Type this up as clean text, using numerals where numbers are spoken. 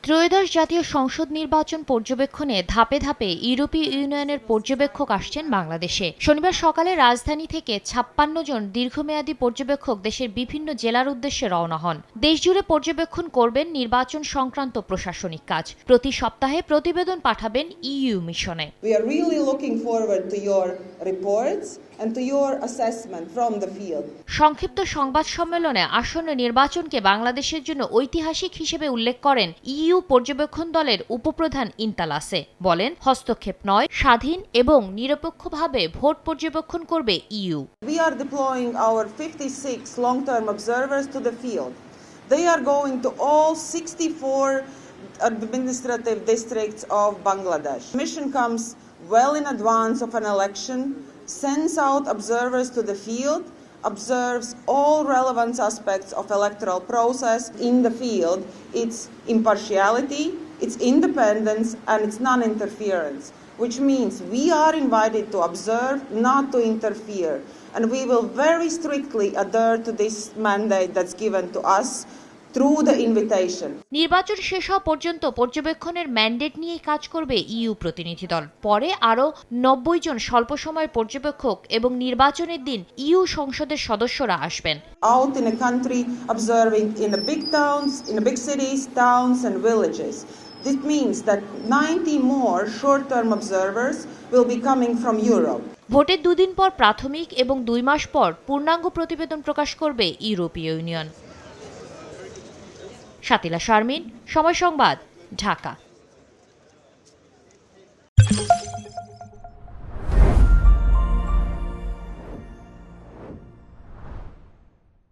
ত্রয়োদশ জাতীয় সংসদ নির্বাচন পর্যবেক্ষণে ধাপে ধাপে ইউরোপীয় ইউনিয়নের পর্যবেক্ষক আসছেন বাংলাদেশে। শনিবার সকালে রাজধানী থেকে ৫৬ জন দীর্ঘমেয়াদী পর্যবেক্ষক দেশের বিভিন্ন জেলার উদ্দেশ্যে রওনা হন। দেশজুড়ে পর্যবেক্ষণ করবেন নির্বাচন সংক্রান্ত প্রশাসনিক কাজ। প্রতি সপ্তাহে প্রতিবেদন পাঠাবেন ইইউ মিশনে। We are really looking forward to your reports and to your assessment from the field. সংক্ষিপ্ত সংবাদ সম্মেলনে আসন্ন নির্বাচনকে বাংলাদেশের জন্য ঐতিহাসিক হিসেবে উল্লেখ করেন ইইউ পর্যবেক্ষণ দলের উপপ্রধান ইন্তালাসে। বলেন, হস্তক্ষেপ নয়, স্বাধীন এবং নিরপেক্ষভাবে ভোট পর্যবেক্ষণ করবে EU. We are deploying our 56 long-term observers to the field. They are going to all 64 administrative districts of Bangladesh. Mission comes well in advance of an election, sends out observers to the field, observes all relevant aspects of electoral process in the field, its impartiality, its independence, and its non-interference, which means we are invited to observe, not to interfere, and we will very strictly adhere to this mandate that's given to us through the invitation. নির্বাচন শেষ হওয়া পর্যন্ত পর্যবেক্ষণের mandate নিয়ে কাজ করবে EU প্রতিনিধি দল। পরে আরও ৯০ জন স্বল্প সময়ের পর্যবেক্ষক এবং নির্বাচনের দিন ইইউ সংসদের সদস্যরা আসবেন। Out in a country, observing in the big towns, in the big cities, towns and villages. This means that 90 more short-term observers will be coming from Europe. ভোটের দুদিন পর প্রাথমিক এবং ২ মাস পর পূর্ণাঙ্গ প্রতিবেদন প্রকাশ করবে ইউরোপীয় ইউনিয়ন। শাতিলা শারমিন, সময় সংবাদ, ঢাকা।